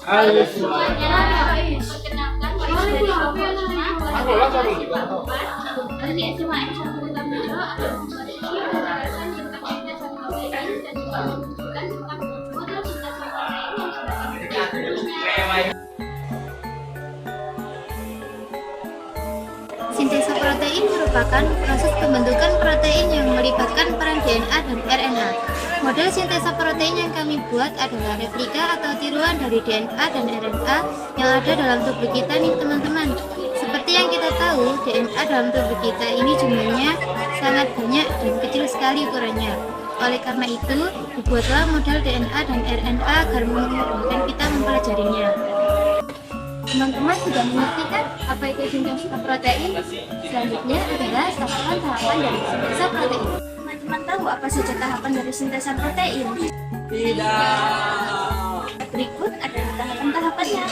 Halo semuanya, perkenalkan saya dari dari SMA N1 Tamiro akan menjelaskan tentang sintesan protein dan juga menunjukkan tentang model sintesan protein yang sudah kita. Sintesa protein merupakan proses pembentukan protein yang melibatkan peran DNA dan RNA. Model sintesa protein yang kami buat adalah replika atau tiruan dari DNA dan RNA yang ada dalam tubuh kita nih teman-teman. Seperti yang kita tahu, DNA dalam tubuh kita ini jumlahnya sangat banyak dan kecil sekali ukurannya. Oleh karena itu, dibuatlah model DNA dan RNA agar memudahkan kita mempelajarinya. Teman-teman sudah mengerti kan apa itu sintesa protein? Selanjutnya adalah tahapan-tahapan dari sintesa protein. Teman-teman tahu apa saja tahapan dari sintesa protein? Tidak. Berikut adalah tahapan-tahapannya.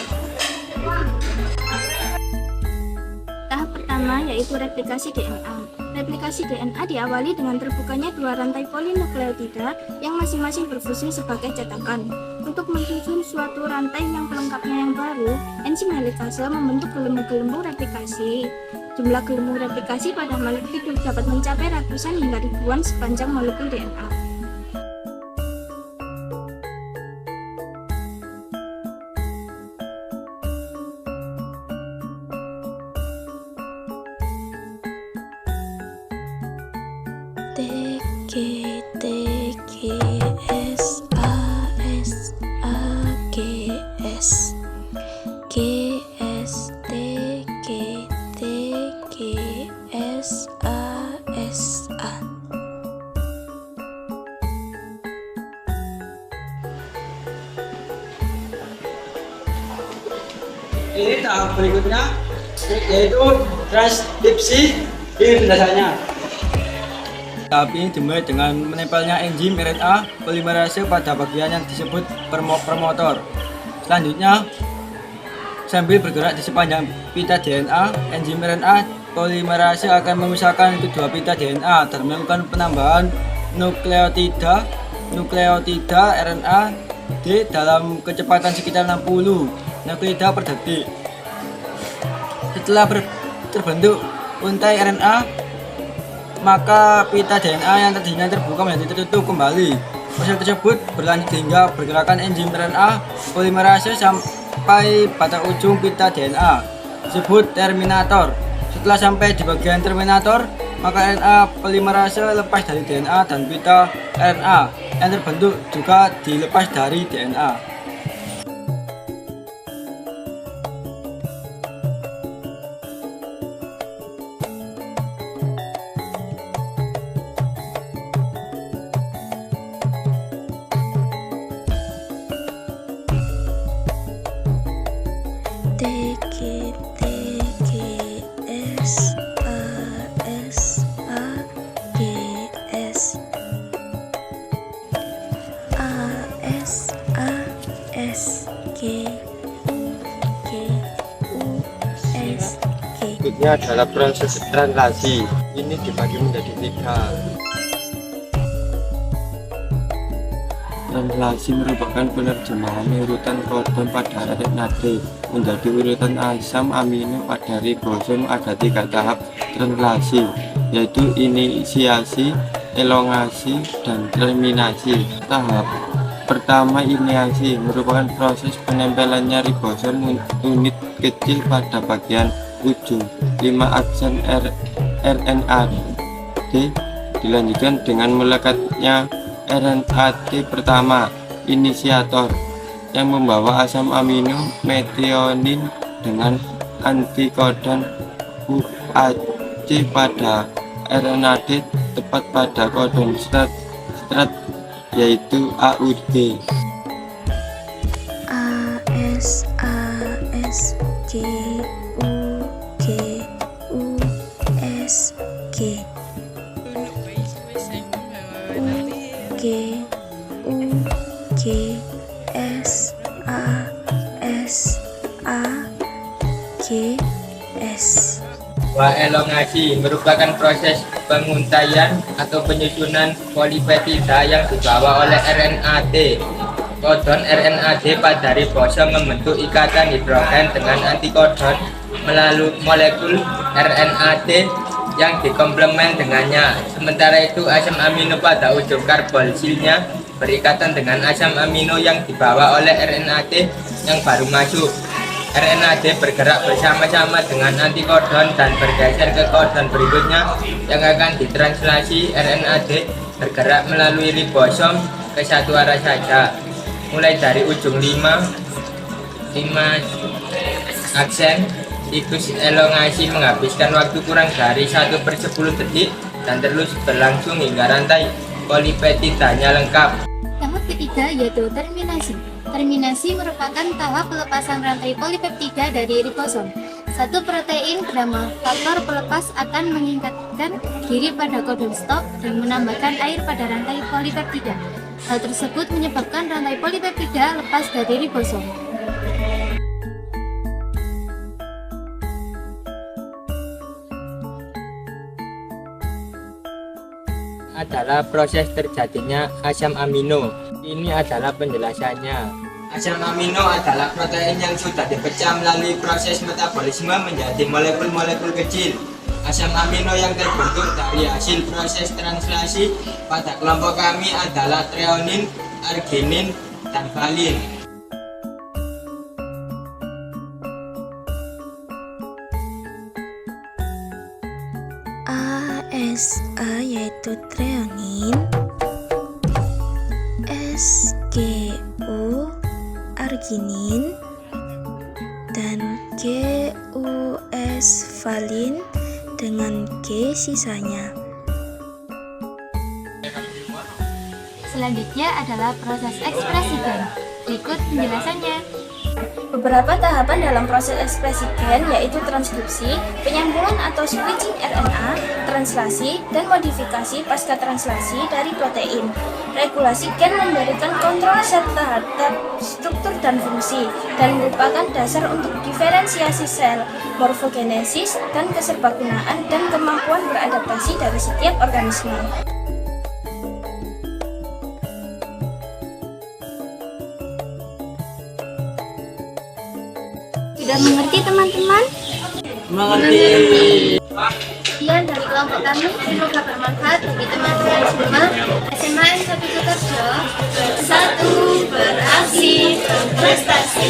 Tahap pertama yaitu replikasi DNA. Replikasi DNA diawali dengan terbukanya dua rantai polinukleotida yang masing-masing berfungsi sebagai cetakan. Untuk menyusun suatu rantai yang pelengkapnya yang baru, enzim helikase membentuk gelembung-gelembung replikasi. Jumlah gelembung replikasi pada molekul hidup dapat mencapai ratusan hingga ribuan sepanjang molekul DNA. T G T G S A S A G S G S T G T G S A S A. Ini tahap berikutnya yaitu transkripsi di penjelasannya. Tahap ini dimulai dengan menempelnya enzim RNA polimerase pada bagian yang disebut promotor. Selanjutnya, sambil bergerak di sepanjang pita DNA, enzim RNA polimerase akan memisahkan kedua pita DNA dan melakukan penambahan nukleotida RNA D dalam kecepatan sekitar 60 nukleotida per detik. Setelah terbentuk untai RNA, maka pita DNA yang tadinya terbuka menjadi tertutup kembali. Proses tersebut berlanjut hingga pergerakan enzim RNA polimerase sampai pada ujung pita DNA, disebut terminator. Setelah sampai di bagian terminator, maka RNA polimerase lepas dari DNA dan pita RNA yang terbentuk juga dilepas dari DNA. T G T G S A S A G S A S A S G U G U S G. Berikutnya adalah proses translasi. Ini dibagi menjadi 3. Translasi merupakan penerjemahan urutan karbon pada RNA menjadi urutan asam amino pada ribosom. Ada 3 tahap translasi, yaitu inisiasi, elongasi, dan terminasi. Tahap pertama, inisiasi, merupakan proses penempelannya ribosom unit kecil pada bagian ujung 5 aksen RNA D, dilanjutkan dengan melekatnya RNA T pertama, inisiator, yang membawa asam amino metionin dengan antikodon UAC pada RNA D tepat pada kodon start yaitu AUD. A S G U G U S G G U G S A S A G S. Elongasi merupakan proses penguntaian atau penyusunan polipeptida yang dibawa oleh RNA T. Kodon RNA pada ribosom membentuk ikatan hidrogen dengan antikodon melalui molekul RNA yang dikomplement dengannya. Sementara itu asam amino pada ujung karbonsilnya berikatan dengan asam amino yang dibawa oleh RNA yang baru masuk. RNA bergerak bersama-sama dengan antikodon dan bergeser ke kodon berikutnya yang akan ditranslasi. RNA bergerak melalui ribosom ke satu arah saja, mulai dari ujung 5 aksen. Siklus elongasi menghabiskan waktu kurang dari 1/10 detik dan terus berlangsung hingga rantai polipeptidanya lengkap. Tahap ketiga yaitu terminasi. Terminasi merupakan tahap pelepasan rantai polipeptida dari ribosom. Satu protein bernama faktor pelepas akan mengingatkan diri pada kodon stop dan menambahkan air pada rantai polipeptida. Hal tersebut menyebabkan rantai polipeptida lepas dari ribosom. Adalah proses terjadinya asam amino. Ini adalah penjelasannya. Asam amino adalah protein yang sudah dipecah melalui proses metabolisme menjadi molekul-molekul kecil. Asam amino yang terbentuk dari hasil proses translasi pada kelompok kami adalah treonin, arginin, dan valin. ASA yaitu treonin, SGO arginin, dan GUS valin dengan G sisanya. Selanjutnya adalah proses ekspresi gen. Berikut penjelasannya. Beberapa tahapan dalam proses ekspresi gen yaitu transkripsi, penyambungan atau switching RNA, translasi, dan modifikasi pasca translasi dari protein. Regulasi gen memberikan kontrol set terhadap struktur dan fungsi, dan merupakan dasar untuk diferensiasi sel, morfogenesis, dan keserbagunaan dan kemampuan beradaptasi dari setiap organisme. Sudah mengerti teman-teman? Mengerti. Sekian dari kelompok kami, semoga bermanfaat bagi teman-teman semua. SMAN 1 Sutarjo, bersatu, beraksi, berprestasi.